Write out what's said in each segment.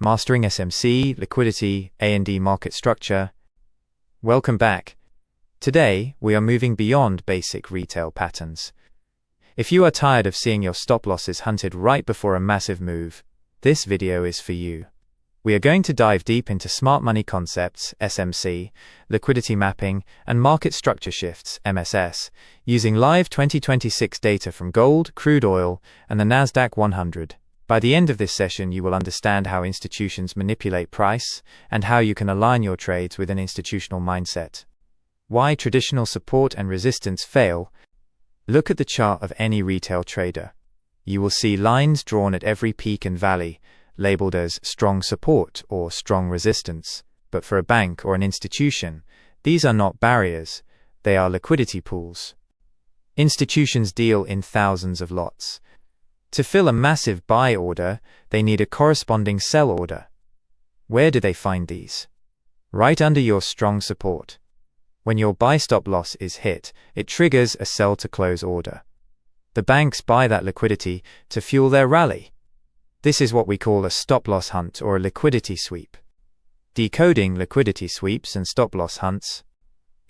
Mastering SMC, Liquidity, A&D Market Structure. Welcome back. Today, we are moving beyond basic retail patterns. If you are tired of seeing your stop losses hunted right before a massive move, this video is for you. We are going to dive deep into smart money concepts, SMC, liquidity mapping, and market structure shifts, MSS, using live 2026 data from gold, crude oil, and the Nasdaq 100. By the end of this session, you will understand how institutions manipulate price and how you can align your trades with an institutional mindset. Why traditional support and resistance fail. Look at the chart of any retail trader. You will see lines drawn at every peak and valley, labeled as strong support or strong resistance. But for a bank or an institution, these are not barriers, they are liquidity pools. Institutions deal in thousands of lots. To fill a massive buy order, they need a corresponding sell order. Where do they find these? Right under your strong support. When your buy stop loss is hit, it triggers a sell to close order. The banks buy that liquidity to fuel their rally. This is what we call a stop loss hunt or a liquidity sweep. Decoding liquidity sweeps and stop loss hunts.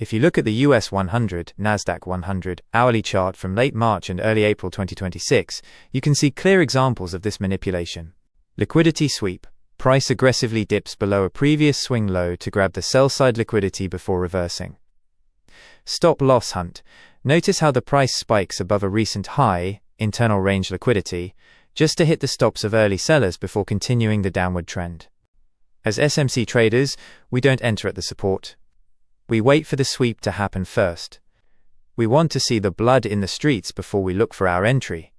If you look at the US 100, Nasdaq 100, hourly chart from late March and early April 2026, you can see clear examples of this manipulation. Liquidity sweep. Price aggressively dips below a previous swing low to grab the sell-side liquidity before reversing. Stop loss hunt. Notice how the price spikes above a recent high, internal range liquidity, just to hit the stops of early sellers before continuing the downward trend. As SMC traders, we don't enter at the support. We wait for the sweep to happen first. We want to see the blood in the streets before we look for our entry.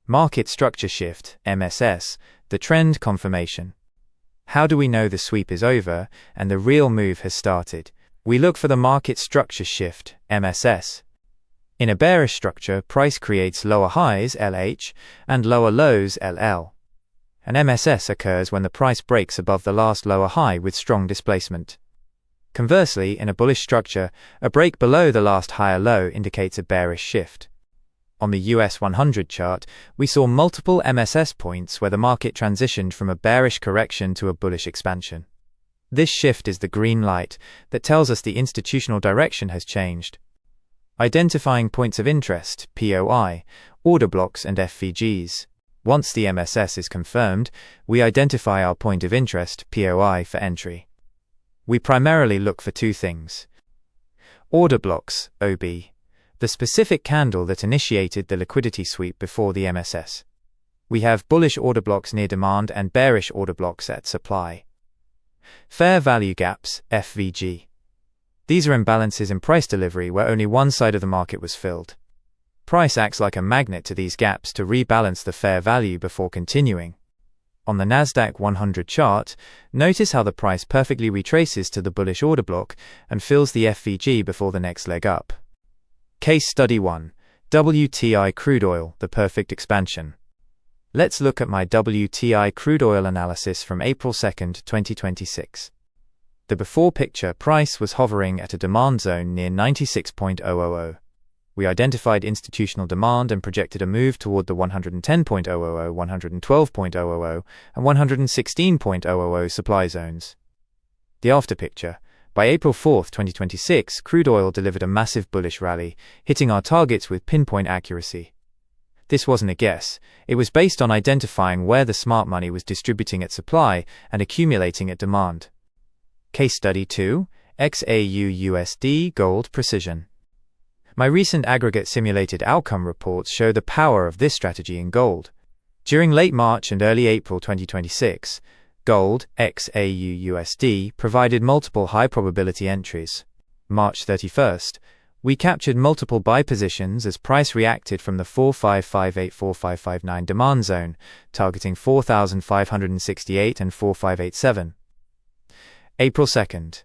Market structure shift, MSS, the trend confirmation. How do we know the sweep is over and the real move has started? We look for the market structure shift, MSS. In a bearish structure, price creates lower highs, LH, and lower lows, LL. An MSS occurs when the price breaks above the last lower high with strong displacement. Conversely, in a bullish structure, a break below the last higher low indicates a bearish shift. On the US 100 chart, we saw multiple MSS points where the market transitioned from a bearish correction to a bullish expansion. This shift is the green light that tells us the institutional direction has changed. Identifying points of interest, POI, order blocks and FVGs. Once the MSS is confirmed, we identify our point of interest, POI, for entry. We primarily look for two things. Order blocks, OB, the specific candle that initiated the liquidity sweep before the MSS. We have bullish order blocks near demand and bearish order blocks at supply. Fair value gaps, FVG. These are imbalances in price delivery where only one side of the market was filled. Price acts like a magnet to these gaps to rebalance the fair value before continuing. On the Nasdaq 100 chart, notice how the price perfectly retraces to the bullish order block and fills the FVG before the next leg up. Case Study 1. WTI Crude Oil, the perfect expansion. Let's look at my WTI crude oil analysis from April 2, 2026. The before picture price was hovering at a demand zone near 96.000. We identified institutional demand and projected a move toward the 110.000, 112.000, and 116.000 supply zones. The after picture. By April 4, 2026, crude oil delivered a massive bullish rally, hitting our targets with pinpoint accuracy. This wasn't a guess. It was based on identifying where the smart money was distributing at supply and accumulating at demand. Case Study 2. XAUUSD Gold Precision. My recent aggregate simulated outcome reports show the power of this strategy in gold. During late March and early April 2026, gold, XAUUSD, provided multiple high-probability entries. March 31st, we captured multiple buy positions as price reacted from the 4558-4559 demand zone, targeting 4568 and 4587. April 2nd.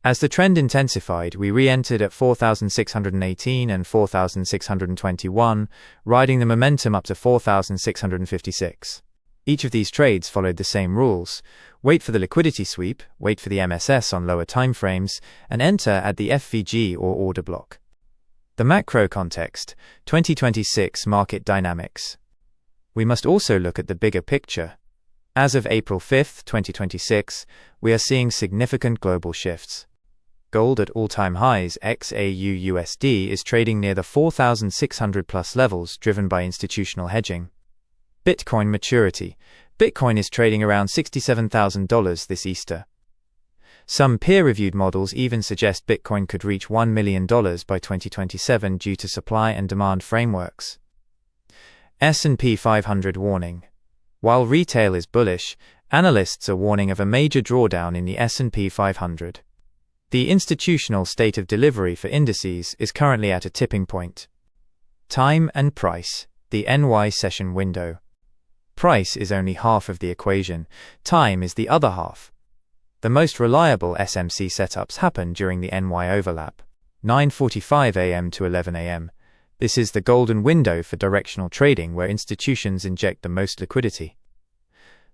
As the trend intensified, we re-entered at 4,618 and 4,621, riding the momentum up to 4,656. Each of these trades followed the same rules. Wait for the liquidity sweep, wait for the MSS on lower timeframes, and enter at the FVG or order block. The macro context, 2026 market dynamics. We must also look at the bigger picture. As of April 5, 2026, we are seeing significant global shifts. Gold at all-time highs. XAUUSD is trading near the 4,600 plus levels, driven by institutional hedging. Bitcoin maturity. Bitcoin is trading around $67,000 this Easter. Some peer-reviewed models even suggest Bitcoin could reach $1 million by 2027 due to supply and demand frameworks. S&P 500 warning. While retail is bullish, analysts are warning of a major drawdown in the S&P 500. The institutional state of delivery for indices is currently at a tipping point. Time and price. The NY session window. Price is only half of the equation. Time is the other half. The most reliable SMC setups happen during the NY overlap, 9:45 a.m. to 11 a.m. This is the golden window for directional trading where institutions inject the most liquidity.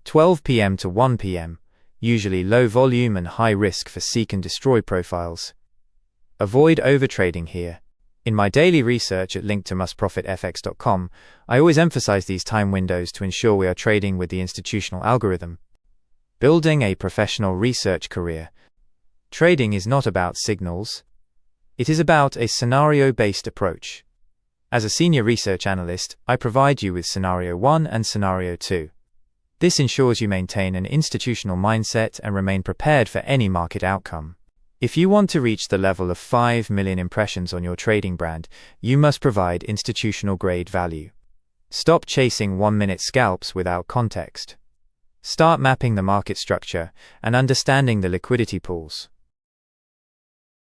12 p.m. to 1 p.m. Usually low volume and high risk for seek and destroy profiles. Avoid overtrading here. In my daily research at link-to-mustprofitfx.com, I always emphasize these time windows to ensure we are trading with the institutional algorithm. Building a professional research career. Trading is not about signals. It is about a scenario-based approach. As a senior research analyst, I provide you with Scenario 1 and Scenario 2. This ensures you maintain an institutional mindset and remain prepared for any market outcome. If you want to reach the level of 5 million impressions on your trading brand, you must provide institutional-grade value. Stop chasing 1-minute scalps without context. Start mapping the market structure and understanding the liquidity pools.